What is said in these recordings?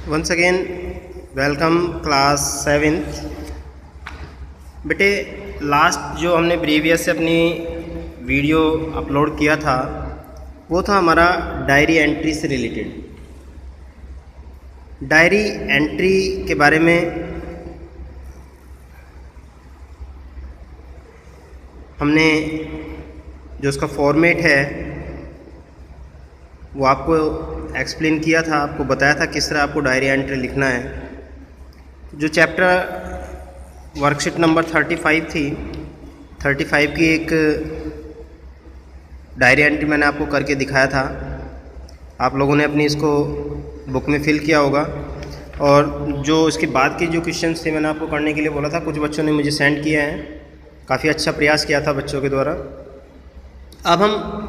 Once again welcome class 7th। बेटे last जो हमने प्रीवियस से अपनी वीडियो अपलोड किया था वो था हमारा डायरी एंट्री से रिलेटेड। डायरी एंट्री के बारे में हमने जो उसका फॉर्मेट है वो आपको एक्सप्लेन किया था, आपको बताया था किस तरह आपको डायरी एंट्री लिखना है। जो चैप्टर वर्कशीट नंबर 35 थी, 35 की एक डायरी एंट्री मैंने आपको करके दिखाया था। आप लोगों ने अपनी इसको बुक में फिल किया होगा और जो इसके बाद के जो क्वेश्चंस थे मैंने आपको करने के लिए बोला था, कुछ बच्चों ने मुझे सेंड किए हैं। काफ़ी अच्छा प्रयास किया था बच्चों के द्वारा। अब हम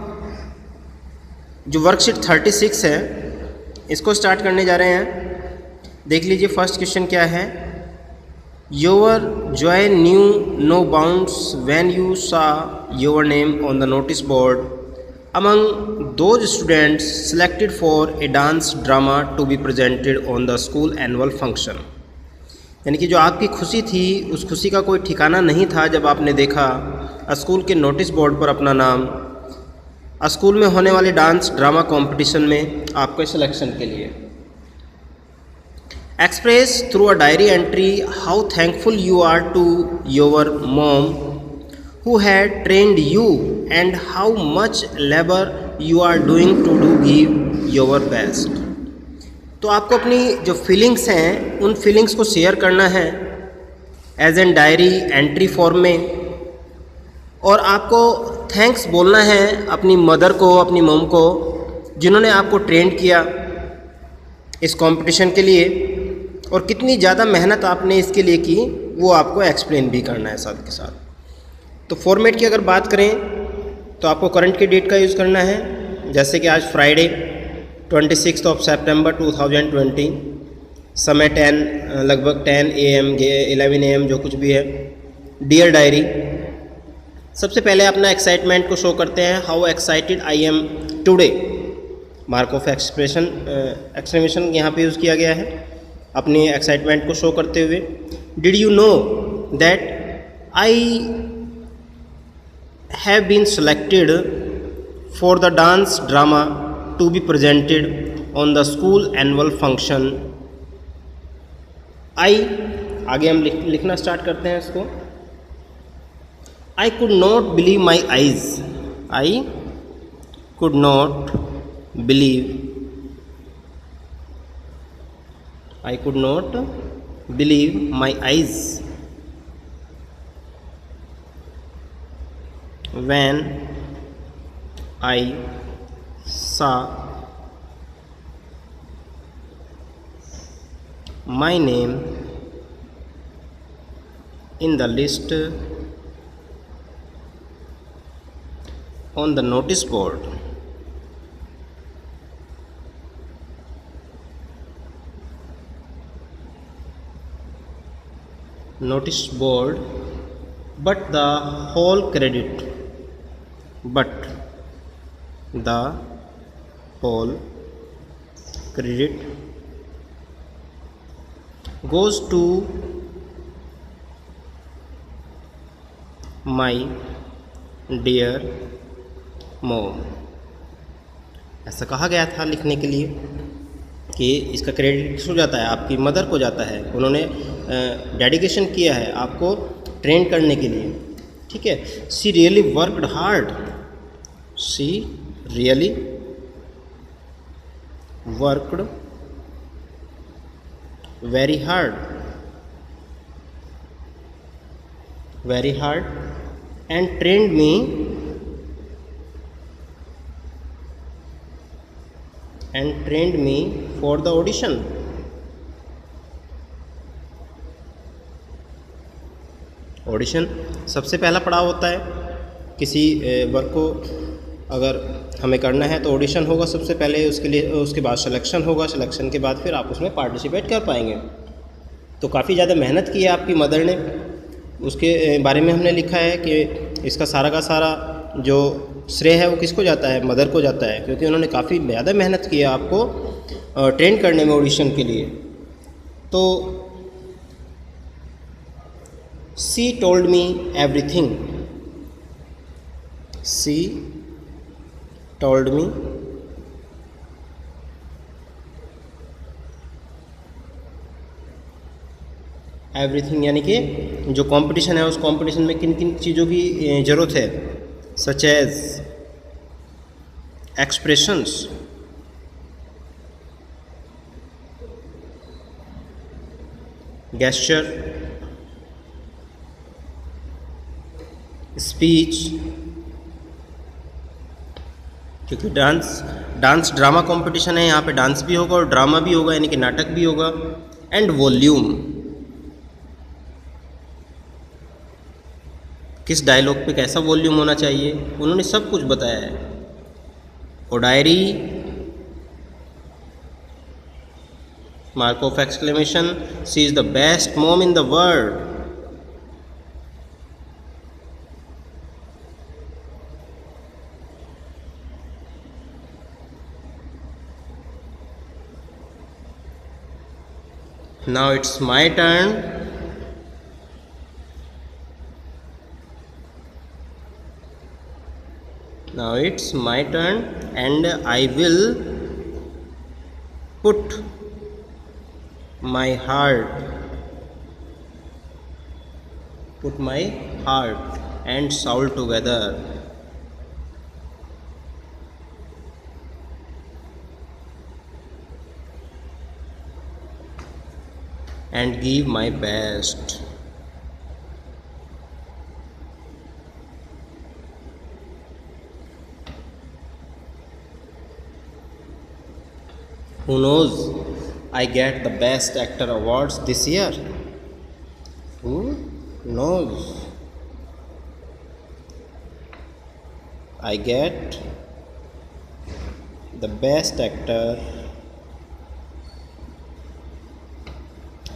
जो वर्कशीट 36 है इसको स्टार्ट करने जा रहे हैं। देख लीजिए फर्स्ट क्वेश्चन क्या है। Your joy knew no bounds when you saw your name on the notice board among those students selected for a dance drama to be presented on the school annual function. यानी कि जो आपकी खुशी थी उस खुशी का कोई ठिकाना नहीं था जब आपने देखा स्कूल के नोटिस बोर्ड पर अपना नाम स्कूल में होने वाले डांस ड्रामा कंपटीशन में आपके सिलेक्शन के लिए। Express through a diary entry how thankful you are to your mom who had trained you and how much labour you are doing to do give your best. तो आपको अपनी जो feelings हैं उन फीलिंग्स को share करना है as an diary entry form में, और आपको थैंक्स बोलना है अपनी मदर को, अपनी मॉम को, जिन्होंने आपको ट्रेंड किया इस कंपटीशन के लिए और कितनी ज़्यादा मेहनत आपने इसके लिए की वो आपको एक्सप्लेन भी करना है साथ के साथ। तो फॉर्मेट की अगर बात करें तो आपको करंट के डेट का यूज़ करना है। जैसे कि आज फ्राइडे 26 सितंबर 2020, समय 10 लगभग 10 AM 11 AM जो कुछ भी है। डियर डायरी, सबसे पहले अपना एक्साइटमेंट को शो करते हैं। How excited I am today, mark of exclamation यहाँ पे यूज़ किया गया है अपनी एक्साइटमेंट को शो करते हुए। Did you know that I have been selected for the dance drama to be presented on the school annual function. I आगे हम लिखना स्टार्ट करते हैं इसको। I could not believe my eyes. I could not believe. I could not believe my eyes when I saw my name in the list on the notice board. Notice board, but the whole credit goes to my dear mom. ऐसा कहा गया था लिखने के लिए कि इसका credit किसको जाता है, आपकी मदर को जाता है। उन्होंने डेडिकेशन किया है आपको ट्रेन करने के लिए, ठीक है। She really worked hard, she really worked very hard and trend me for the audition। Audition सबसे पहला पड़ाव होता है किसी वर्क को अगर हमें करना है तो ऑडिशन होगा सबसे पहले, उसके लिए उसके बाद सिलेक्शन होगा, सिलेक्शन के बाद फिर आप उसमें पार्टिसिपेट कर पाएंगे। तो काफ़ी ज़्यादा मेहनत की है आपकी मदर ने, उसके बारे में हमने लिखा है कि इसका सारा का सारा जो श्रेय है वो किसको जाता है, मदर को जाता है, क्योंकि उन्होंने काफ़ी ज़्यादा मेहनत की है आपको ट्रेन करने में ऑडिशन के लिए। तो she told me everything, she told me everything, यानी कि जो कंपटीशन है उस कंपटीशन में किन किन चीज़ों की ज़रूरत है, such as expressions, gesture, speech, क्योंकि डांस ड्रामा कंपटीशन है, यहाँ पे डांस भी होगा और ड्रामा भी होगा, यानी कि नाटक भी होगा, एंड वॉल्यूम, किस डायलॉग पे कैसा वॉल्यूम होना चाहिए, उन्होंने सब कुछ बताया है। और diary, mark of exclamation, she is the best mom in the world. Now it's my turn. Now it's my turn and I will put my heart and soul together and give my best. Who knows, I get the best actor awards this year. Who knows, I get the best actor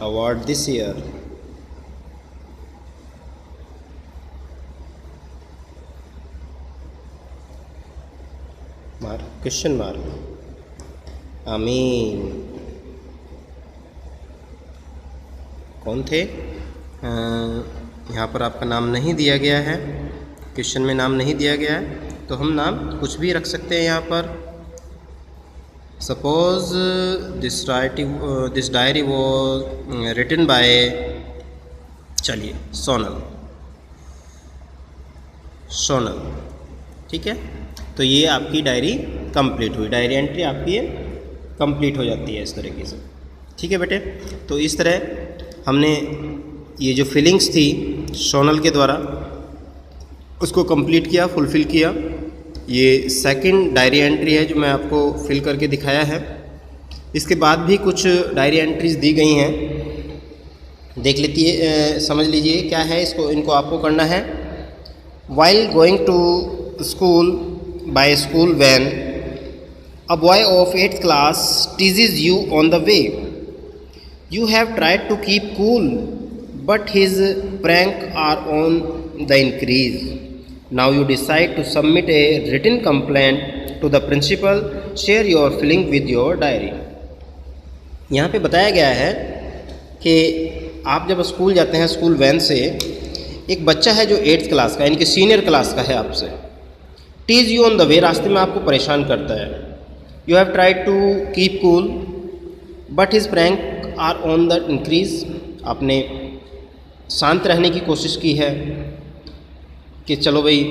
award this year. Question mark. आमीन। कौन थे? यहाँ पर आपका नाम नहीं दिया गया है, क्वेश्चन में नाम नहीं दिया गया है, तो हम नाम कुछ भी रख सकते हैं यहाँ पर। Suppose this diary was written by, चलिए सोनल, ठीक है। तो ये आपकी डायरी कंप्लीट हुई, डायरी एंट्री आपकी ये कंप्लीट हो जाती है इस तरीके से, ठीक है बेटे। तो इस तरह हमने ये जो फीलिंग्स थी सोनल के द्वारा उसको कंप्लीट किया, फुलफ़िल किया। ये सेकंड डायरी एंट्री है जो मैं आपको फिल करके दिखाया है। इसके बाद भी कुछ डायरी एंट्रीज दी गई हैं, देख लीजिए, समझ लीजिए क्या है इनको आपको करना है। While going to school by school van, a boy of 8th class teases you on the way. You have tried to keep cool, but his prank are on the increase. Now you decide to submit a written complaint to the principal. Share your feeling with your diary. यहाँ पे बताया गया है कि आप जब school जाते हैं स्कूल वैन से, एक बच्चा है जो 8th क्लास का यानी कि सीनियर क्लास का है आपसे, teases you on the way, रास्ते में आपको परेशान करता है। You have tried to keep cool but his prank are on the increase, आपने शांत रहने की कोशिश की है कि चलो भाई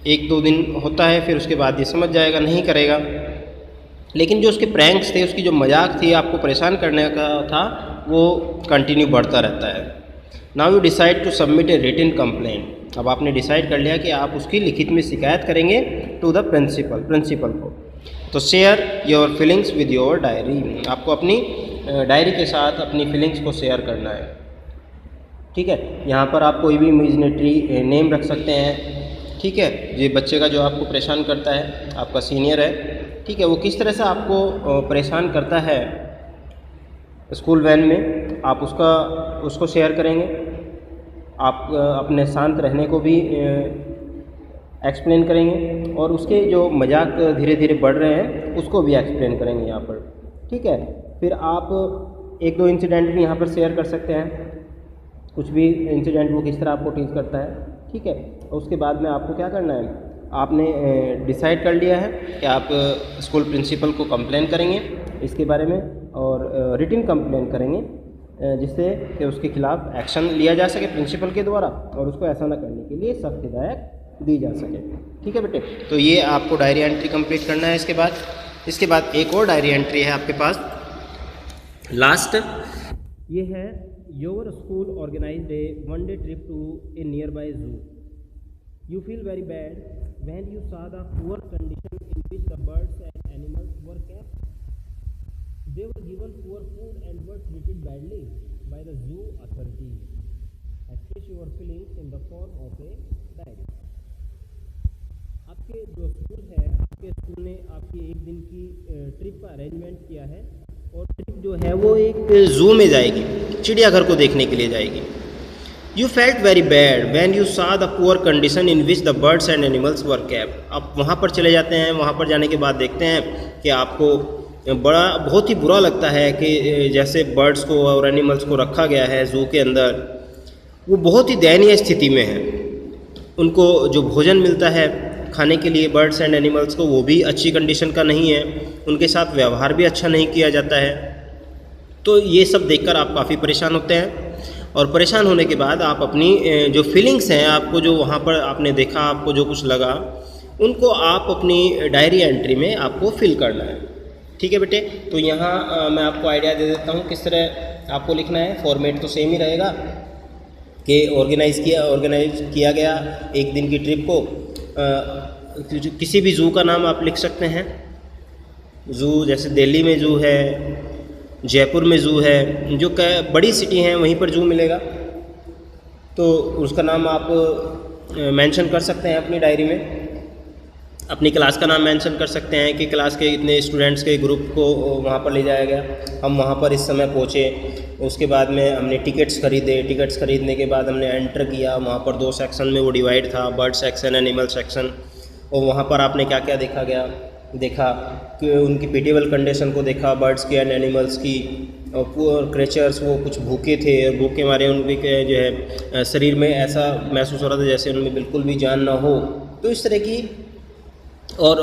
1-2 दिन होता है, फिर उसके बाद ये समझ जाएगा, नहीं करेगा। लेकिन जो उसके प्रैंक्स थे, उसकी जो मजाक थी, आपको परेशान करने का था, वो कंटिन्यू बढ़ता रहता है। Now you decide to submit a written complaint, अब आपने डिसाइड कर लिया कि आप उसकी लिखित में शिकायत करेंगे टू द प्रिंसिपल को। तो share your feelings with your diary, आपको अपनी डायरी के साथ अपनी फीलिंग्स को शेयर करना है, ठीक है। यहाँ पर आप कोई भी इमेजिनेटरी नेम रख सकते हैं, ठीक है। ये बच्चे का जो आपको परेशान करता है, आपका सीनियर है, ठीक है, वो किस तरह से आपको परेशान करता है स्कूल वैन में, आप उसको शेयर करेंगे। आप अपने शांत रहने को भी एक्सप्लेन करेंगे और उसके जो मजाक धीरे धीरे बढ़ रहे हैं उसको भी एक्सप्लेन करेंगे यहाँ पर, ठीक है। फिर आप एक दो इंसिडेंट भी यहाँ पर शेयर कर सकते हैं, कुछ भी इंसिडेंट वो किस तरह आपको टीच करता है, ठीक है। और उसके बाद में आपको क्या करना है, आपने डिसाइड कर लिया है कि आप स्कूल प्रिंसिपल को कंप्लेन करेंगे इसके बारे में, और रिटन कंप्लेन करेंगे जिससे कि उसके खिलाफ एक्शन लिया जा सके प्रिंसिपल के द्वारा, और उसको ऐसा ना करने के लिए सख्त हिदायत दी जा सके, ठीक है बेटे। तो ये आपको डायरी एंट्री कंप्लीट करना है। इसके बाद एक और डायरी एंट्री है आपके पास, लास्ट, ये है your school organized a one day trip to a nearby zoo. You feel very bad when you saw the poor condition in which the birds and animals were kept. They were given poor food and were treated badly by the zoo authorities. Express your feelings in the form of a diary. आपके जो school है, आपके school ने आपकी एक दिन की trip का अरेंजमेंट किया है, और ट्रिप जो है वो एक जू में जाएगी, चिड़ियाघर को देखने के लिए जाएगी। You felt very bad when you saw the poor condition in which the birds and animals were kept. आप वहाँ पर चले जाते हैं, वहाँ पर जाने के बाद देखते हैं कि आपको बहुत ही बुरा लगता है कि जैसे बर्ड्स को और एनिमल्स को रखा गया है जू के अंदर, वो बहुत ही दयनीय स्थिति में है। उनको जो भोजन मिलता है खाने के लिए बर्ड्स एंड एनिमल्स को, वो भी अच्छी कंडीशन का नहीं है, उनके साथ व्यवहार भी अच्छा नहीं किया जाता है। तो ये सब देखकर आप काफ़ी परेशान होते हैं, और परेशान होने के बाद आप अपनी जो फीलिंग्स हैं, आपको जो वहाँ पर आपने देखा, आपको जो कुछ लगा, उनको आप अपनी डायरी एंट्री में आपको फिल करना है, ठीक है बेटे। तो यहाँ मैं आपको आइडिया दे देता हूँ किस तरह आपको लिखना है। फॉर्मेट तो सेम ही रहेगा कि ऑर्गेनाइज किया गया एक दिन की ट्रिप को, किसी भी जू का नाम आप लिख सकते हैं। जू जैसे दिल्ली में जू है, जयपुर में जू है, जो बड़ी सिटी हैं वहीं पर जू मिलेगा, तो उसका नाम आप मेंशन कर सकते हैं अपनी डायरी में। अपनी क्लास का नाम मेंशन कर सकते हैं कि क्लास के इतने स्टूडेंट्स के ग्रुप को वहाँ पर ले जाया गया, हम वहाँ पर इस समय पहुँचे, उसके बाद में हमने टिकट्स खरीदे, टिकट्स खरीदने के बाद हमने एंटर किया, वहाँ पर 2 सेक्शन में वो डिवाइड था, बर्ड सेक्शन, एनिमल सेक्शन, और वहाँ पर आपने क्या क्या देखा कि उनकी पिटिएबल कंडीशन को देखा, बर्ड्स की एंड एनिमल्स की, और पुअर क्रिएचर्स, वो कुछ भूखे थे, और भूखे मारे उनके जो है शरीर में ऐसा महसूस हो रहा था जैसे उनमें बिल्कुल भी जान ना हो, तो इस तरह की, और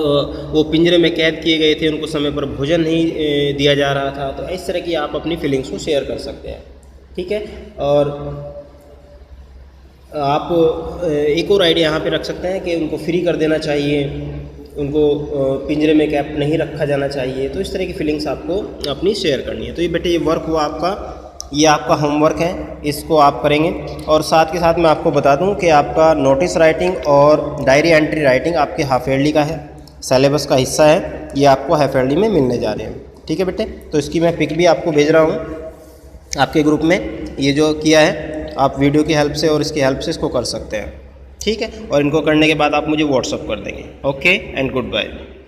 वो पिंजरे में कैद किए गए थे, उनको समय पर भोजन नहीं दिया जा रहा था। तो इस तरह की आप अपनी फीलिंग्स को शेयर कर सकते हैं, ठीक है। और आप एक और आइडिया यहाँ पे रख सकते हैं कि उनको फ्री कर देना चाहिए, उनको पिंजरे में कैप नहीं रखा जाना चाहिए। तो इस तरह की फीलिंग्स आपको अपनी शेयर करनी है। तो ये बेटे ये वर्क हुआ आपका, ये आपका होमवर्क है, इसको आप करेंगे। और साथ के साथ मैं आपको बता दूं कि आपका नोटिस राइटिंग और डायरी एंट्री राइटिंग आपके हाफ ईयरली का है, सिलेबस का हिस्सा है, ये आपको हाफ ईयरली में मिलने जा रहे हैं, ठीक है बेटे। तो इसकी मैं पिक भी आपको भेज रहा हूँ आपके ग्रुप में, ये जो किया है आप वीडियो की हेल्प से और इसकी हेल्प से इसको कर सकते हैं, ठीक है। और इनको करने के बाद आप मुझे व्हाट्सअप कर देंगे। Okay and good bye.